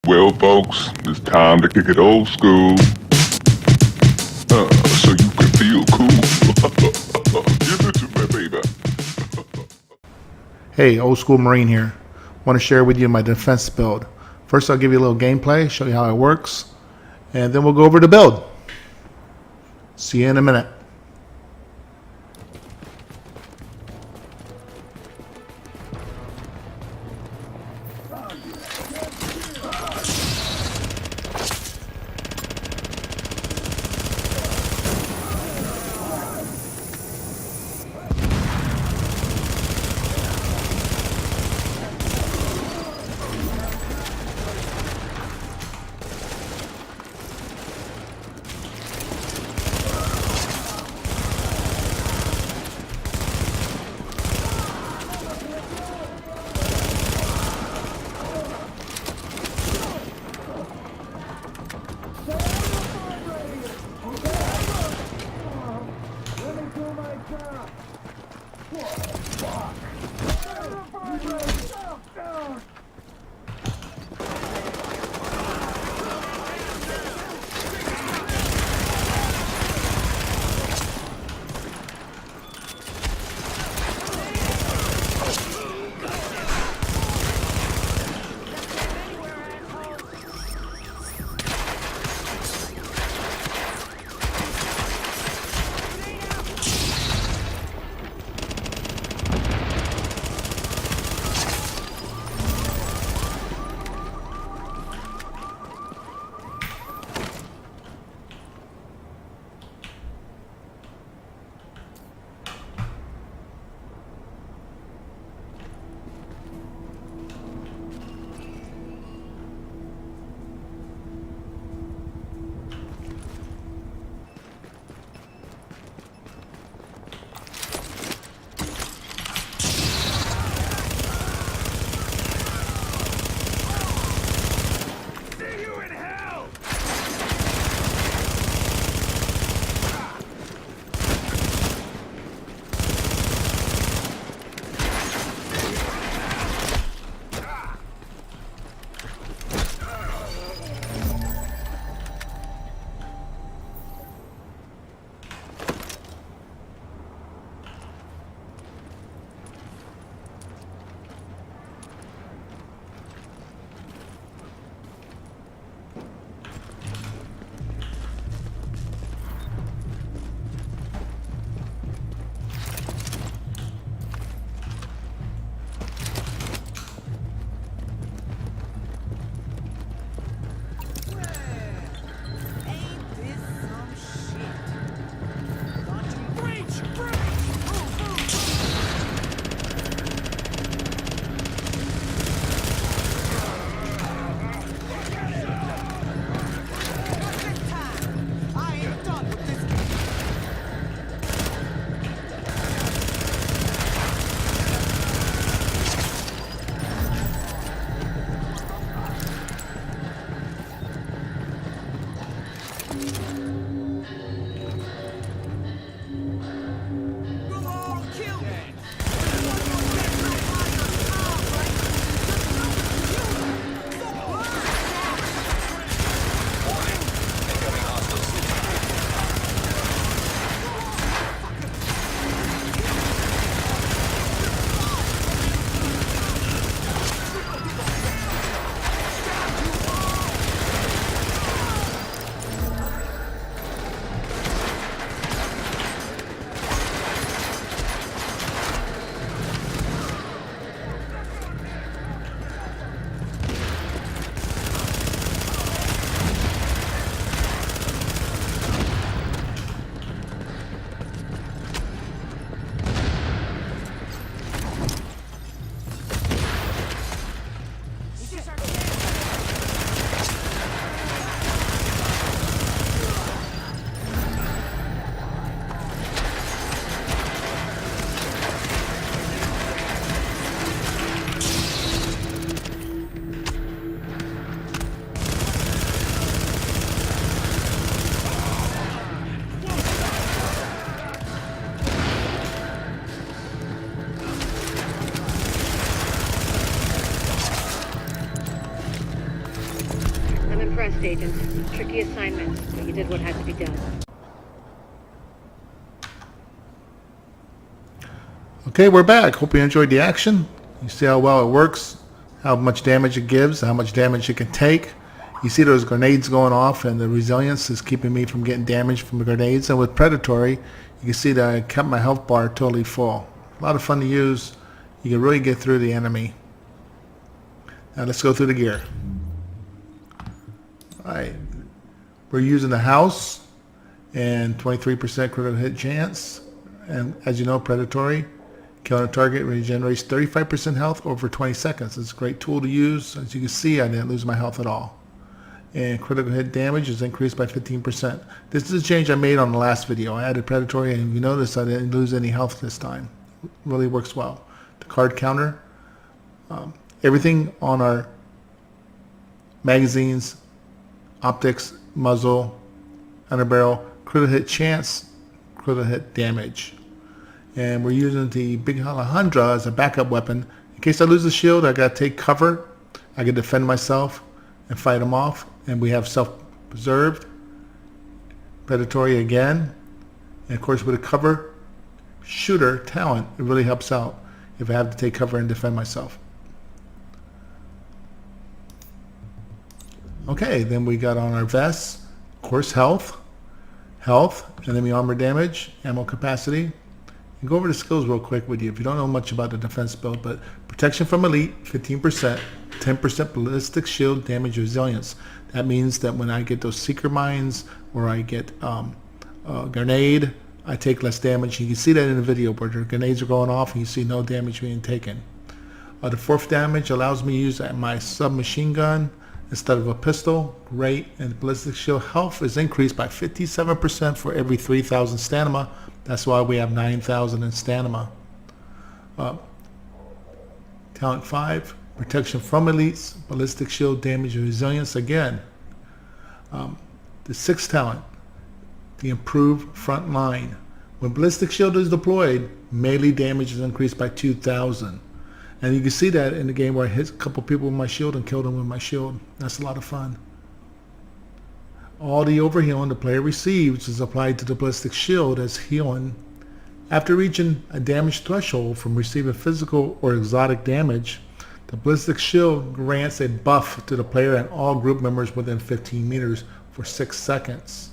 Well, folks, it's time to kick it old school. So you can feel cool. Give it to me, baby. Hey, old school Marine here. Want to share with you my defense build. First, I'll give you a little gameplay, show you how it works, and then we'll go over the build. See you in a minute. impressed, Agent. Tricky assignment, but you did what had to be done. Okay, we're back. Hope you enjoyed the action. You see how well it works, how much damage it gives, how much damage it can take. You see those grenades going off, and the resilience is keeping me from getting damaged from the grenades. And with Predatory, you can see that I kept my health bar totally full. A lot of fun to use. You can really get through the enemy. Now let's go through the gear. Alright, we're using the house and 23% critical hit chance. And as you know, Predatory, killing a target regenerates 35% health over 20 seconds. It's a great tool to use. As you can see, I didn't lose my health at all. And critical hit damage is increased by 15%. This is a change I made on the last video. I added Predatory, and you notice I didn't lose any health this time. It really works well. The card counter, everything on our magazines, optics, muzzle, underbarrel, critical hit chance, critical hit damage. And we're using the Big Alejandra as a backup weapon. In case I lose the shield, I gotta take cover. I can defend myself and fight them off. And we have self-preserved, Predatory again. And of course with a cover shooter talent, it really helps out if I have to take cover and defend myself. Okay, then we got on our vests, of course health, enemy armor damage, ammo capacity. And go over the skills real quick with you if you don't know much about the defense build, but protection from elite, 15%, 10% ballistic shield damage resilience. That means that when I get those seeker mines or I get a grenade, I take less damage. You can see that in the video where the grenades are going off and you see no damage being taken. The fourth damage allows me to use my submachine gun instead of a pistol. Great. And ballistic shield health is increased by 57% for every 3,000 stamina. That's why we have 9,000 in stamina. Talent 5, protection from elites, ballistic shield damage and resilience again. The sixth talent, the improved front line. When ballistic shield is deployed, melee damage is increased by 2,000. And you can see that in the game where I hit a couple people with my shield and killed them with my shield. That's a lot of fun. All the overhealing the player receives is applied to the ballistic shield as healing. After reaching a damage threshold from receiving physical or exotic damage, the ballistic shield grants a buff to the player and all group members within 15 meters for 6 seconds.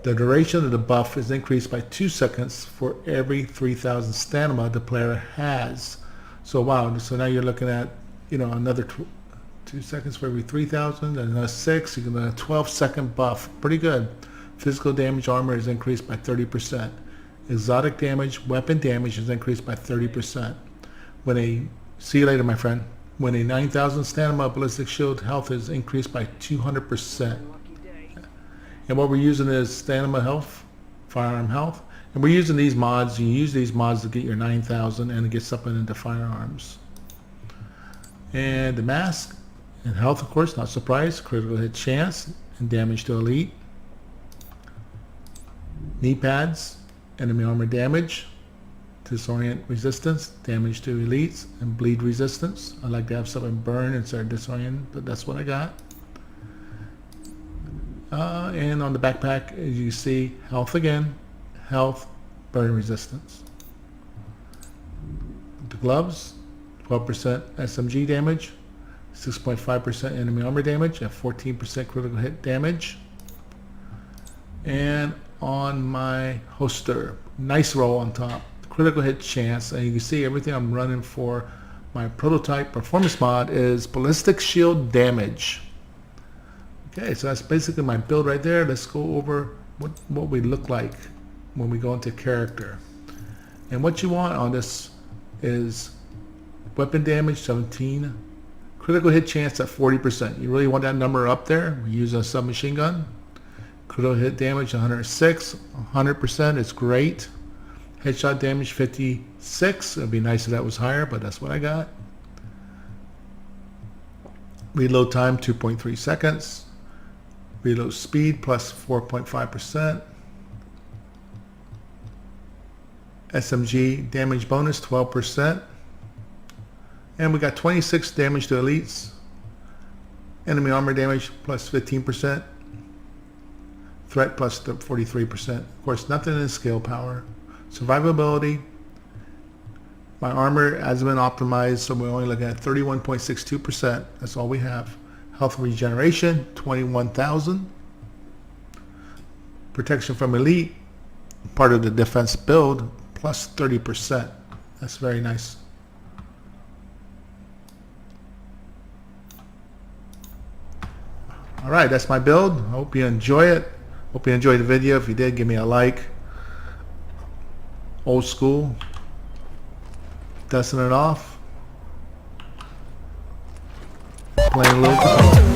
The duration of the buff is increased by 2 seconds for every 3,000 stamina the player has. So wow, so now you're looking at, another 2 seconds for every 3,000, and another 6, you can get a 12-second buff. Pretty good. Physical damage armor is increased by 30%. Exotic damage, weapon damage is increased by 30%. See you later, my friend. When a 9,000 stamina ballistic shield health is increased by 200%. And what we're using is stamina health, firearm health. And we're using these mods. You use these mods to get your 9,000 and to get something into firearms. And the mask and health, of course, not surprised. Critical hit chance and damage to elite. Knee pads, enemy armor damage. Disorient resistance, damage to elites, and bleed resistance. I like to have something burn instead of disorient, but that's what I got. And on the backpack, as you see, health again, health, burn resistance. The gloves, 12% SMG damage, 6.5% enemy armor damage, and 14% critical hit damage. And on my holster, nice roll on top, critical hit chance, and you can see everything I'm running for my prototype performance mod is ballistic shield damage. Okay, so that's basically my build right there. Let's go over what we look like when we go into character. And what you want on this is weapon damage 17, critical hit chance at 40%. You really want that number up there. We use a submachine gun. Critical hit damage 106, 100% is great. Headshot damage 56. It'd be nice if that was higher, but that's what I got. Reload time 2.3 seconds. Reload speed plus 4.5%. SMG damage bonus 12%. And we got 26 damage to elites. Enemy armor damage plus 15%. Threat plus 43%. Of course, nothing in scale power. Survivability. My armor has been optimized, so we're only looking at 31.62%. That's all we have. Health regeneration, 21,000. Protection from elite, part of the defense build, plus 30%. That's very nice. All right, that's my build. I hope you enjoy it. Hope you enjoyed the video. If you did, give me a like. Old school. Dusting it off. Playing a little.